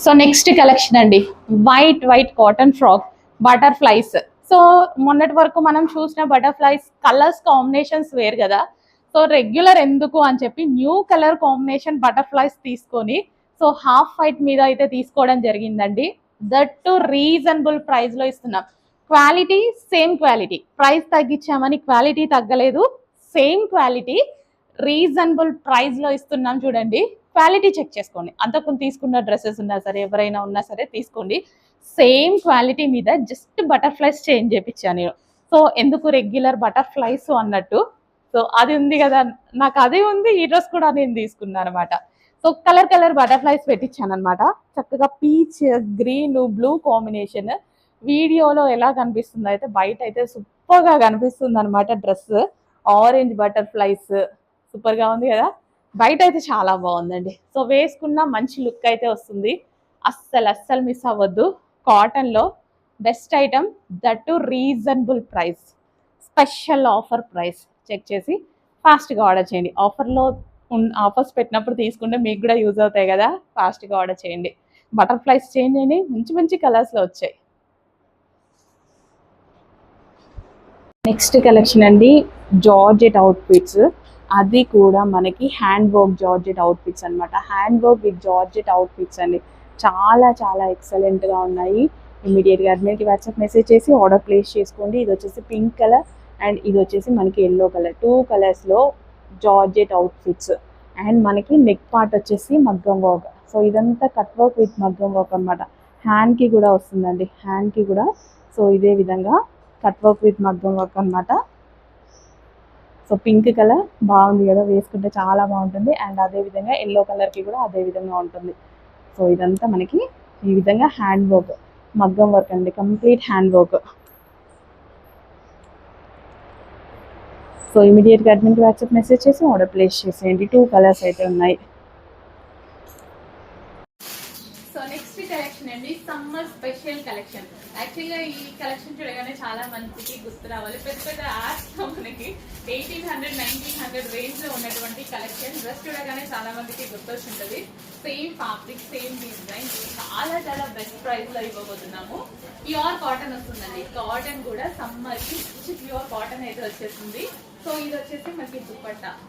So next collection అండి, white cotton frock butterflies. So మొన్నటి వరకు మనం చూసిన బటర్ఫ్లైస్ కలర్స్ కాంబినేషన్స్ వేరు కదా. సో రెగ్యులర్ ఎందుకు అని చెప్పి న్యూ కలర్ కాంబినేషన్ బటర్ఫ్లైస్ తీసుకొని సో హాఫ్ వైట్ మీద అయితే తీసుకోవడం జరిగిందండి. దట్ టు రీజనబుల్ ప్రైస్ లో ఇస్తున్నాం. క్వాలిటీ సేమ్ క్వాలిటీ, ప్రైస్ తగ్గించామని క్వాలిటీ తగ్గలేదు. సేమ్ క్వాలిటీ రీజనబుల్ ప్రైస్ లో ఇస్తున్నాం. చూడండి, క్వాలిటీ చెక్ చేసుకోండి. అంతకుముందు తీసుకున్న డ్రెస్సెస్ ఉన్నా సరే, ఎవరైనా ఉన్నా సరే తీసుకోండి. సేమ్ క్వాలిటీ మీద జస్ట్ బటర్ఫ్లైస్ చేంజ్ చేయించాను నేను. సో ఎందుకు రెగ్యులర్ బటర్ఫ్లైస్ అన్నట్టు, సో అది ఉంది కదా, నాకు అదే ఉంది. ఈ డ్రెస్ కూడా నేను తీసుకున్నాను అనమాట. సో కలర్ బటర్ఫ్లైస్ పెట్టించాను అనమాట. చక్కగా పీచ్ గ్రీన్ బ్లూ కాంబినేషన్. వీడియోలో ఎలా కనిపిస్తుందో అయితే బయట అయితే సూపర్ గా కనిపిస్తుంది అనమాట. డ్రెస్ ఆరెంజ్ బటర్ఫ్లైస్ సూపర్ గా ఉంది కదా. బయట అయితే చాలా బాగుందండి. సో వేసుకున్న మంచి లుక్ అయితే వస్తుంది. అస్సలు మిస్ అవ్వద్దు. కాటన్లో best item, that too reasonable price, special offer price. Check చేసి ఫాస్ట్గా ఆర్డర్ చేయండి. ఆఫర్స్ పెట్టినప్పుడు తీసుకుంటే మీకు కూడా యూజ్ అవుతాయి కదా. ఫాస్ట్గా ఆర్డర్ చేయండి. బటర్ఫ్లైస్ చేంజ్ అయినాయి, మంచి కలర్స్లో వచ్చాయి. నెక్స్ట్ కలెక్షన్ అండి, జార్జెట్ అవుట్ఫిట్స్. అది కూడా మనకి హ్యాండ్ వర్క్ జార్జెట్ అవుట్ఫిట్స్ అనమాట. Hand work with georgette outfits అండి. చాలా ఎక్సలెంట్గా ఉన్నాయి. ఇమీడియట్గా అడ్మిన్కి వాట్సాప్ మెసేజ్ చేసి ఆర్డర్ ప్లేస్ చేసుకోండి. ఇది వచ్చేసి పింక్ కలర్ అండ్ ఇది వచ్చేసి మనకి ఎల్లో కలర్. 2 కలర్స్లో జార్జెట్ అవుట్ఫిట్స్. అండ్ మనకి నెక్ పార్ట్ వచ్చేసి మగ్గం వర్క్. సో ఇదంతా కట్ వర్క్ విత్ మగ్గం వర్క్ అనమాట. హ్యాండ్కి కూడా వస్తుందండి, హ్యాండ్కి కూడా. సో ఇదే విధంగా కట్ వర్క్ విత్ మగ్గం వర్క్ అనమాట. సో పింక్ కలర్ బాగుంది కదా, వేసుకుంటే చాలా బాగుంటుంది. అండ్ అదే విధంగా ఎల్లో కలర్కి కూడా అదే విధంగా ఉంటుంది. సో ఇదంతా మనకి ఈ విధంగా హ్యాండ్ వర్క్, మగ్గం వర్క్ అండి, కంప్లీట్ హ్యాండ్ వర్క్. సో ఇమీడియట్గా అడ్మిన్కి వాట్సాప్ మెసేజ్ చేసి ఆర్డర్ ప్లేస్ చేసేయండి. 2 కలర్స్ అయితే ఉన్నాయి. సో నెక్స్ట్ కలెక్షన్ అండి, సమ్మర్ స్పెషల్ కలెక్షన్. యాక్చువల్గా ఈ కలెక్షన్ చూడగానే చాలా మందికి గుర్తు రావాలి. పెద్ద యాడ్స్లో మనకి 1800, 1900 రేంజ్ లో ఉన్నటువంటి కలెక్షన్. డ్రెస్ చూడగానే చాలా మందికి గుర్తొచ్చి ఉంటుంది. సేమ్ ఫ్యాబ్రిక్, సేమ్ డిజైన్, చాలా బెస్ట్ ప్రైస్ లో ఇవ్వబోతున్నాము. ప్యూర్ కాటన్ వస్తుందండి. కాటన్ కూడా సమ్మర్ కి ప్యూర్ కాటన్ అయితే వచ్చేసింది. సో ఇది వచ్చేసి మనకి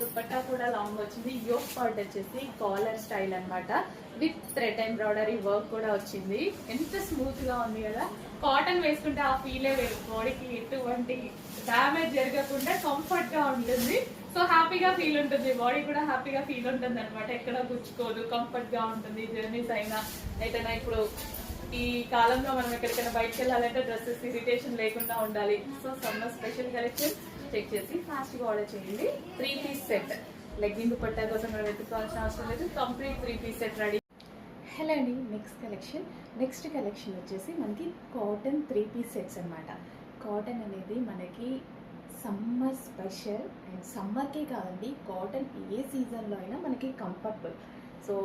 దుపట్టా కూడా లాంగ్ వచ్చింది. యోక్ పార్ట్ వచ్చేసి కాలర్ స్టైల్ అనమాట. విత్ థ్రెడ్ ఎంబ్రాయిడరీ వర్క్ కూడా వచ్చింది. ఎంత స్మూత్ గా ఉంది కదా. కాటన్ వేసుకుంటే ఆ ఫీలే వేరు. బాడీకి ఎటువంటి డ్యామేజ్ జరగకుండా కంఫర్ట్ గా ఉంటుంది. సో హ్యాపీగా ఫీల్ ఉంటుంది, బాడీ కూడా హ్యాపీగా ఫీల్ ఉంటుంది అనమాట. ఎక్కడ గుచ్చుకోదు, కంఫర్ట్ గా ఉంటుంది. జర్నీస్ అయినా ఏదైనా ఇప్పుడు ఈ కాలంలో మనం ఎక్కడికైనా బయటకు వెళ్ళాలంటే డ్రెస్సెస్ ఇరిటేషన్ లేకుండా ఉండాలి. So summer special collection check చేసి ఫాస్ట్గా ఆర్డర్ చేయండి. 3 పీస్ సెట్. లెగ్గింగ్ దుపట్టా కోసం మనం వెతుక్కోవాల్సిన అవసరం లేదు. Complete 3 piece set ready. Hello అండి, నెక్స్ట్ కలెక్షన్ వచ్చేసి మనకి కాటన్ 3 పీస్ సెట్స్ అనమాట. కాటన్ అనేది మనకి సమ్మర్ స్పెషల్. అండ్ సమ్మర్కే కాదండి, కాటన్ ఏ సీజన్లో అయినా మనకి కంఫర్టబుల్. సో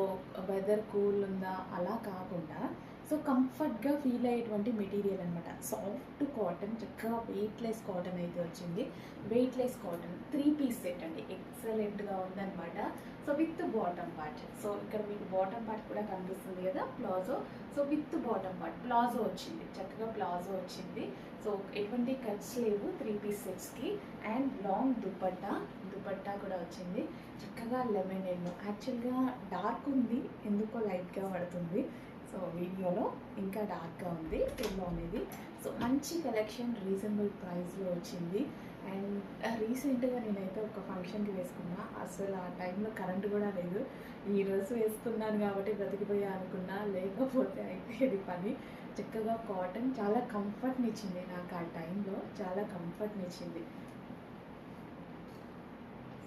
వెదర్ కూల్ ఉందా అలా కాకుండా సో కంఫర్ట్గా ఫీల్ అయ్యేటువంటి మెటీరియల్ అనమాట. సాఫ్ట్ కాటన్, చక్కగా వెయిట్లెస్ కాటన్ అయితే వచ్చింది. వెయిట్లెస్ కాటన్ 3 పీస్ సెట్ అండి. ఎక్సలెంట్గా ఉందన్నమాట. So with bottom part. So ఇక్కడ మీకు బాటమ్ పార్ట్ కూడా కనిపిస్తుంది కదా, palazzo. So with bottom part palazzo వచ్చింది, చక్కగా ప్లాజో వచ్చింది. సో ఎటువంటి కట్స్ లేవు 3 పీస్ సెట్స్కి. అండ్ లాంగ్ దుపట్టా కూడా వచ్చింది. చక్కగా లెమన్ ఎల్లో. యాక్చువల్గా డార్క్ ఉంది, ఎందుకో లైట్గా పడుతుంది. సో వీడియోలో ఇంకా డార్క్గా ఉంది ఎల్లో అనేది. సో మంచి కలెక్షన్, రీజనబుల్ ప్రైస్లో వచ్చింది. అండ్ రీసెంట్గా నేనైతే ఒక ఫంక్షన్కి వేసుకున్నా. అసలు ఆ టైంలో కరెంట్ కూడా లేదు. ఈ డ్రెస్ వేసుకున్నాను కాబట్టి బ్రతికిపోయా అనుకున్నా, లేకపోతే అయిపోయేది పని. చక్కగా కాటన్ చాలా కంఫర్ట్ని ఇచ్చింది నాకు. ఆ టైంలో చాలా కంఫర్ట్ని ఇచ్చింది.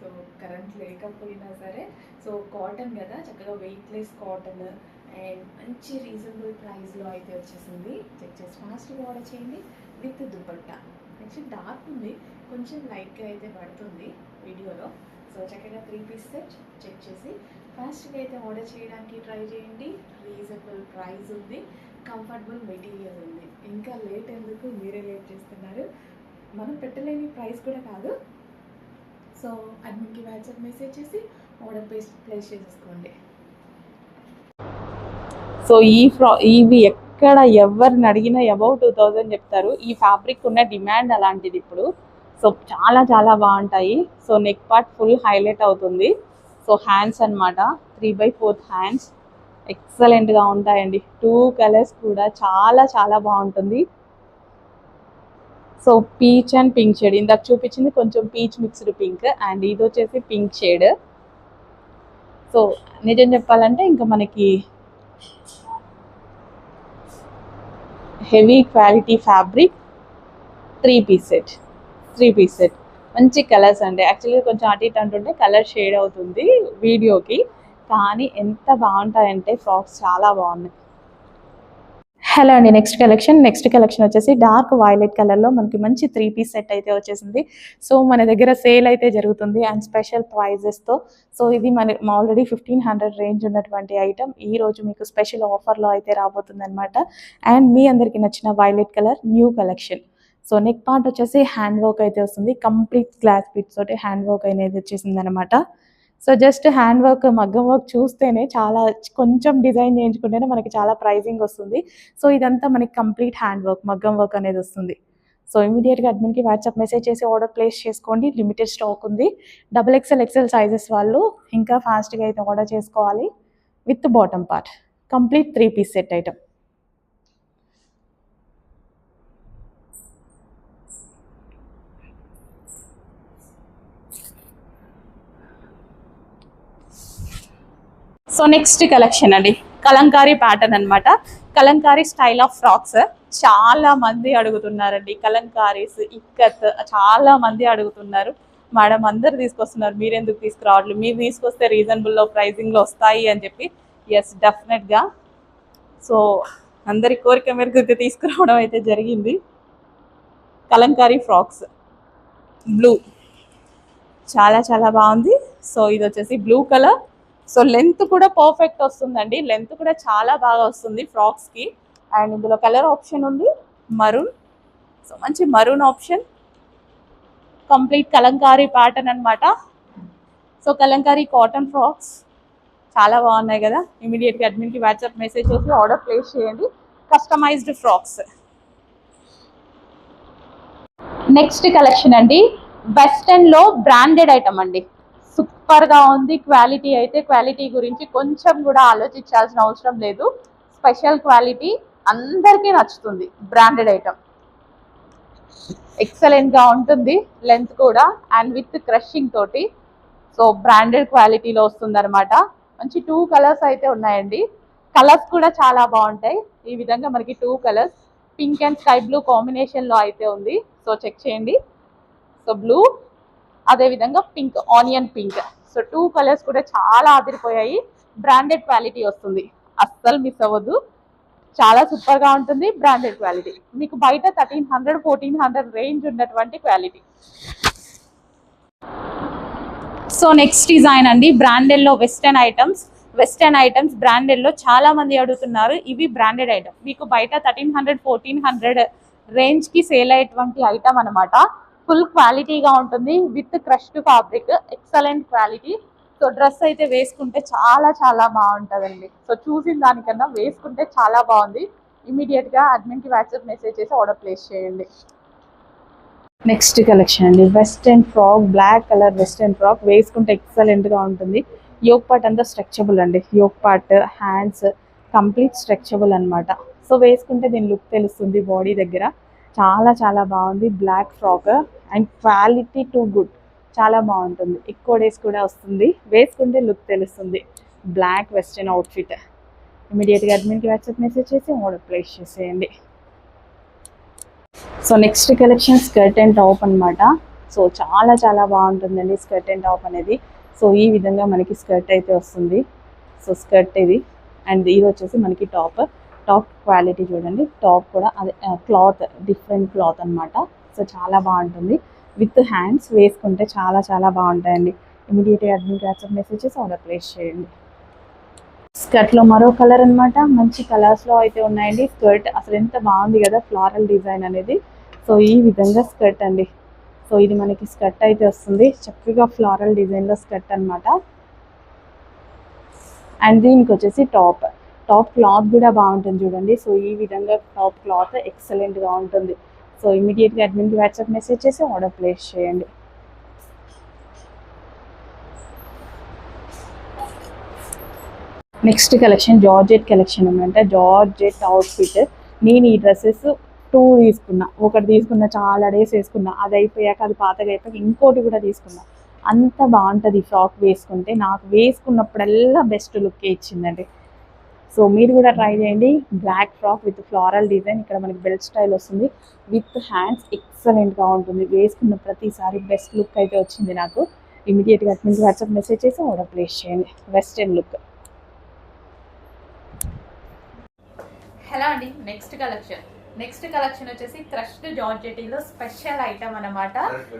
సో కరెంట్ లేకపోయినా సరే, సో కాటన్ కదా, చక్కగా వెయిట్లెస్ కాటన్. అండ్ మంచి రీజనబుల్ ప్రైస్లో అయితే వచ్చేసింది. చెక్ చేసి ఫాస్ట్గా ఆర్డర్ చేయండి. విత్ దుపట్టా. నెక్స్ట్ డార్క్ ఉంది, కొంచెం లైట్గా అయితే పడుతుంది వీడియోలో. సో చక్కగా 3 పీస్ సెట్ చెక్ చేసి ఫాస్ట్గా అయితే ఆర్డర్ చేయడానికి ట్రై చేయండి. రీజనబుల్ ప్రైస్ ఉంది, కంఫర్టబుల్ మెటీరియల్ ఉంది. ఇంకా లేట్ ఎందుకు, మీరే లేట్ చేస్తున్నారు. మనం పెట్టలేని ప్రైస్ కూడా కాదు. సో అడ్మిన్కి వాట్సాప్ మెసేజ్ చేసి ఆర్డర్ ప్లేస్ చేసేసుకోండి. సో ఇవి ఎక్కడ ఎవరిని అడిగినా అబౌట్ 2000 చెప్తారు. ఈ ఫ్యాబ్రిక్ ఉన్న డిమాండ్ అలాంటిది ఇప్పుడు. సో చాలా చాలా బాగుంటాయి. So neck part full highlight అవుతుంది. సో హ్యాండ్స్ అనమాట 3/4 హ్యాండ్స్ ఎక్సలెంట్గా ఉంటాయండి. 2 కలర్స్ కూడా చాలా చాలా బాగుంటుంది. So peach and pink shade, ఇందాక చూపించింది కొంచెం పీచ్ మిక్స్డ్ పింక్, అండ్ ఇది వచ్చేసి పింక్ షేడ్. సో నిజం చెప్పాలంటే ఇంకా మనకి heavy quality fabric 3 piece set మంచి కలర్స్ అండి. యాక్చువల్గా కొంచెం అటు ఇటు అంటుంటే కలర్ షేడ్ అవుతుంది వీడియోకి, కానీ ఎంత బాగుంటాయంటే ఫ్రాక్స్ చాలా బాగున్నాయి. హలో అండి, నెక్స్ట్ కలెక్షన్ వచ్చేసి డార్క్ వైలెట్ కలర్లో మనకి మంచి 3 పీస్ సెట్ అయితే వచ్చేసింది. సో మన దగ్గర సేల్ అయితే జరుగుతుంది అండ్ స్పెషల్ ప్రైజెస్తో. సో ఇది మన ఆల్రెడీ 1500 రేంజ్ ఉన్నటువంటి ఐటమ్ ఈ రోజు మీకు స్పెషల్ ఆఫర్లో అయితే రాబోతుంది అనమాట. అండ్ మీ అందరికీ నచ్చిన violet colour new collection. So neck part వచ్చేసి హ్యాండ్ వర్క్ అయితే వస్తుంది, కంప్లీట్ గ్లాస్ బీడ్స్ తోటి హ్యాండ్ వర్క్ అనేది వచ్చేసింది అనమాట. సో జస్ట్ హ్యాండ్ వర్క్ మగ్గం వర్క్ చూస్తేనే చాలా కొంచెం డిజైన్ చేయించుకుంటేనే మనకి చాలా ప్రైజింగ్ వస్తుంది. సో ఇదంతా మనకి కంప్లీట్ హ్యాండ్ వర్క్ మగ్గం వర్క్ అనేది వస్తుంది. సో ఇమీడియట్గా అడ్మిన్కి వాట్సాప్ మెసేజ్ చేసి ఆర్డర్ ప్లేస్ చేసుకోండి. లిమిటెడ్ స్టాక్ ఉంది. XXL సైజెస్ వాళ్ళు ఇంకా ఫాస్ట్గా అయితే ఆర్డర్ చేసుకోవాలి. With bottom part complete 3 piece set item. So next collection అండి కలంకారీ ప్యాటర్న్ అనమాట. కలంకారీ స్టైల్ ఆఫ్ ఫ్రాక్స్ చాలా మంది అడుగుతున్నారండి. కలంకారీస్ ఇక్కత్ చాలా మంది అడుగుతున్నారు. మేడం అందరు తీసుకొస్తున్నారు, మీరెందుకు తీసుకురావట్లేదు, మీరు తీసుకొస్తే రీజనబుల్లో ప్రైజింగ్లో వస్తాయి అని చెప్పి. ఎస్ డెఫినెట్గా. సో అందరి కోరిక మేరకు తీసుకురావడం అయితే జరిగింది. కలంకారీ ఫ్రాక్స్ బ్లూ చాలా చాలా బాగుంది. సో ఇది వచ్చేసి బ్లూ కలర్. సో లెంత్ కూడా పర్ఫెక్ట్ వస్తుందండి, లెంత్ కూడా చాలా బాగా వస్తుంది ఫ్రాక్స్కి. అండ్ ఇందులో కలర్ ఆప్షన్ ఉంది మరూన్. సో మంచి maroon option, complete Kalamkari pattern అనమాట. సో కలంకారీ కాటన్ ఫ్రాక్స్ చాలా బాగున్నాయి కదా. ఇమీడియట్గా అడ్మిన్కి వాట్సాప్ మెసేజ్ చేసి ఆర్డర్ ప్లేస్ చేయండి. Customised frocks. నెక్స్ట్ కలెక్షన్ అండి వెస్టర్న్లో బ్రాండెడ్ ఐటమ్ అండి. సూపర్గా ఉంది క్వాలిటీ అయితే. క్వాలిటీ గురించి కొంచెం కూడా ఆలోచించాల్సిన అవసరం లేదు. స్పెషల్ క్వాలిటీ, అందరికీ నచ్చుతుంది. బ్రాండెడ్ ఐటమ్ ఎక్సలెంట్గా ఉంటుంది, లెంత్ కూడా అండ్ విత్ క్రషింగ్ తోటి. సో బ్రాండెడ్ క్వాలిటీలో వస్తుంది అనమాట. మంచి 2 కలర్స్ అయితే ఉన్నాయండి. కలర్స్ కూడా చాలా బాగుంటాయి. ఈ విధంగా మనకి 2 colours pink and sky blue కాంబినేషన్లో అయితే ఉంది. సో చెక్ చేయండి. సో బ్లూ, అదేవిధంగా pink, onion pink. So 2 colours కూడా చాలా ఆదిరిపోయాయి. బ్రాండెడ్ క్వాలిటీ వస్తుంది, అస్సలు మిస్ అవ్వద్దు. చాలా సూపర్గా ఉంటుంది. బ్రాండెడ్ క్వాలిటీ మీకు బయట 1300 1400 రేంజ్ ఉన్నటువంటి క్వాలిటీ. సో నెక్స్ట్ డిజైన్ అండి బ్రాండెడ్లో వెస్టర్న్ ఐటమ్స్ బ్రాండెడ్లో చాలా మంది అడుగుతున్నారు. ఇవి బ్రాండెడ్ ఐటమ్ మీకు బయట 1300 1400 రేంజ్కి సేల్ అయ్యేటువంటి ఐటమ్ అనమాట. ఫుల్ క్వాలిటీగా ఉంటుంది with crushed fabric, excellent quality. So dress అయితే వేసుకుంటే చాలా చాలా బాగుంటుందండి. సో చూసిన దానికన్నా వేసుకుంటే చాలా బాగుంది. ఇమీడియట్గా అడ్మిన్కి వాట్సాప్ మెసేజ్ చేసి ఆర్డర్ ప్లేస్ చేయండి. నెక్స్ట్ కలెక్షన్ అండి western frock, black colour western frock. వేసుకుంటే ఎక్సలెంట్గా ఉంటుంది. యోక్ పార్ట్ అంతా స్ట్రెచబుల్ అండి. Yoke part, hands complete stretchable అనమాట. సో వేసుకుంటే దీని లుక్ తెలుస్తుంది బాడీ దగ్గర. చాలా చాలా బాగుంది. Black frock and quality too good, చాలా బాగుంటుంది. ఎక్కువ డేస్ కూడా వస్తుంది, వేసుకుంటే లుక్ తెలుస్తుంది. Black western outfit. ఇమీడియట్గా అడ్మిన్కి వాట్సాప్ మెసేజ్ చేసి ఆర్డర్ ప్లేస్ చేసేయండి. So next collection skirt and top అనమాట. సో చాలా చాలా బాగుంటుందండి స్కర్ట్ అండ్ టాప్ అనేది. సో ఈ విధంగా మనకి స్కర్ట్ అయితే వస్తుంది. సో స్కర్ట్ ఇది అండ్ ఇది వచ్చేసి మనకి టాప్ క్వాలిటీ చూడండి. టాప్ కూడా అదే క్లాత్, డిఫరెంట్ క్లాత్ అనమాట. సో చాలా బాగుంటుంది విత్ హ్యాండ్స్. వేసుకుంటే చాలా చాలా బాగుంటాయండి. ఇమీడియట్గా అడ్మిన్ వాట్సాప్ మెసేజ్ చేసి ఆర్డర్ ప్లేస్ చేయండి. స్కర్ట్లో మరో కలర్ అనమాట. మంచి కలర్స్లో అయితే ఉన్నాయండి. స్కర్ట్ అసలు ఎంత బాగుంది కదా, ఫ్లారల్ డిజైన్ అనేది. సో ఈ విధంగా స్కర్ట్ అండి. సో ఇది మనకి స్కర్ట్ అయితే వస్తుంది, చక్కగా ఫ్లారల్ డిజైన్లో స్కర్ట్ అనమాట. అండ్ దీనికి వచ్చేసి టాప్ టాప్ క్లాత్ కూడా బాగుంటుంది చూడండి. సో ఈ విధంగా టాప్ క్లాత్ ఎక్సలెంట్గా ఉంటుంది. సో ఇమీడియట్గా అడ్మిన్కి వాట్సాప్ మెసేజ్ చేసి ఆర్డర్ ప్లేస్ చేయండి. నెక్స్ట్ కలెక్షన్ జార్జెట్ కలెక్షన్ అనమాట. Georgette outfit. నేను ఈ డ్రెస్సెస్ 2 తీసుకున్నా. ఒకటి తీసుకున్నా, చాలా డేస్ వేసుకున్నా, అది అయిపోయాక అది పాతగా అయిపోయాక ఇంకోటి కూడా తీసుకున్నా. అంత బాగుంటుంది ఫ్రాక్ వేసుకుంటే. నాకు వేసుకున్నప్పుడల్లా బెస్ట్ లుక్ ఇచ్చిందండి. సో మీరు కూడా ట్రై చేయండి. Black frock with floral design, ఇక్కడ మనకి బెల్ట్ స్టైల్ వస్తుంది విత్ హ్యాండ్స్. ఎక్సలెంట్గా ఉంటుంది. వేసుకున్న ప్రతిసారి బెస్ట్ లుక్ అయితే వచ్చింది నాకు. ఇమీడియట్గా మీకు వాట్సాప్ మెసేజ్ చేసి ఆర్డర్ ప్లేస్ చేయండి. Western look. హలో అండి, నెక్స్ట్ కలెక్షన్ వచ్చేసి క్రష్డ్ జార్జెటీలో స్పెషల్ ఐటమ్ అన్నమాట.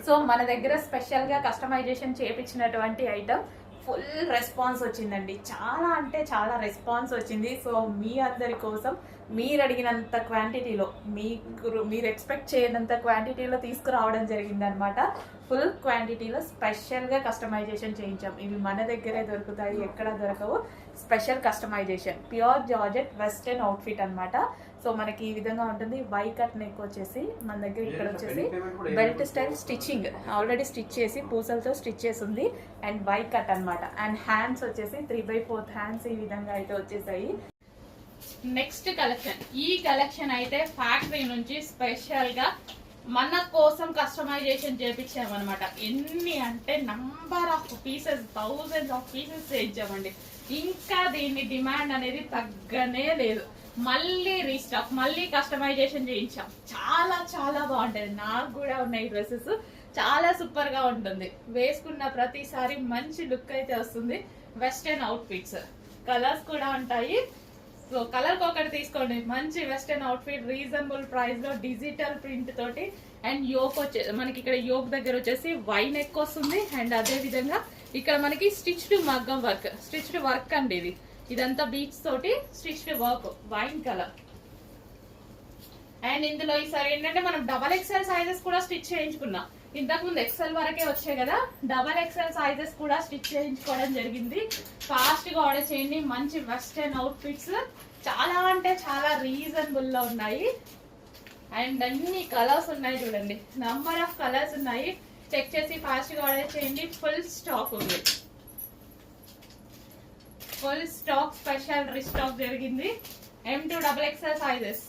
సో మన దగ్గర స్పెషల్ గా కస్టమైజేషన్ చేపించినటువంటి ఐటమ్. ఫుల్ రెస్పాన్స్ వచ్చిందండి. చాలా అంటే చాలా రెస్పాన్స్ వచ్చింది. సో మీ అందరి కోసం మీరు అడిగినంత క్వాంటిటీలో, మీరు ఎక్స్పెక్ట్ చేయనంత క్వాంటిటీలో తీసుకురావడం జరిగిందనమాట. ఫుల్ క్వాంటిటీలో స్పెషల్గా కస్టమైజేషన్ చేయించాం. ఇవి మన దగ్గరే దొరుకుతాయి, ఎక్కడ దొరకవు. Special customisation, pure georgette western outfit అనమాట. సో మనకి ఈ విధంగా ఉంటుంది. వై కట్ నెక్ వచ్చేసి మన దగ్గర ఇక్కడ వచ్చేసి belt style stitching already stitch చేసి పూసలతో స్టిచ్ చేసి ఉంది. అండ్ వై కట్ అనమాట. అండ్ హ్యాండ్స్ వచ్చేసి 3/4 హ్యాండ్స్ ఈ విధంగా అయితే వచ్చేసాయి. నెక్స్ట్ కలెక్షన్, ఈ కలెక్షన్ అయితే ఫ్యాక్టరీ నుంచి స్పెషల్ గా మన కోసం కస్టమైజేషన్ చేపించామన్నమాట. ఎన్ని అంటే number of pieces, thousands of pieces చేయించామండి. ఇంకా దీన్ని డిమాండ్ అనేది తగ్గనే లేదు. మళ్ళీ రీస్టాక్, మళ్ళీ కస్టమైజేషన్ చేయించాం. చాలా చాలా బాగుంటుంది. నాకు కూడా ఉన్నాయి డ్రెస్సెస్. చాలా సూపర్ గా ఉంటుంది. వేసుకున్న ప్రతిసారి మంచి లుక్ అయితే వస్తుంది. వెస్టర్న్ అవుట్ఫిట్స్, కలర్స్ కూడా ఉంటాయి. సో కలర్ ఒకటి తీసుకోండి. మంచి వెస్టర్న్ అవుట్ఫిట్ రీజనబుల్ ప్రైస్ లో డిజిటల్ ప్రింట్ తోటి. అండ్ యోక్ వచ్చే మనకి ఇక్కడ యోక్ దగ్గర వచ్చేసి వైన్ ఎక్కువ వస్తుంది. అండ్ అదే విధంగా ఇక్కడ మనకి స్టిచ్డ్ మగ్గం వర్క్, స్టిచ్డ్ వర్క్ అండి. ఇదంతా బీచ్ తోటి stitched work, wine colour. And ఇందులో ఈసారి ఏంటంటే మనం XXL సైజెస్ కూడా స్టిచ్ చేయించుకున్నాం. ఇంతకు ముందు XL వరకే వచ్చాయి కదా, XXL సైజెస్ కూడా స్టిచ్ చేయించుకోవడం జరిగింది. ఫాస్ట్ గా ఆర్డర్ చేయండి. మంచి వెస్టర్న్ అవుట్ఫిట్స్ చాలా అంటే చాలా రీజనబుల్ లో ఉన్నాయి. అండ్ అన్ని కలర్స్ ఉన్నాయి చూడండి. నంబర్ ఆఫ్ కలర్స్ ఉన్నాయి. చెక్ చేసి ఫాస్ట్ గా ఆర్డర్ చేయండి. ఫుల్ స్టాక్ ఉంది. ఫుల్ స్టాక్ స్పెషల్ రీస్టాక్ జరిగింది. M2 XXL sizes.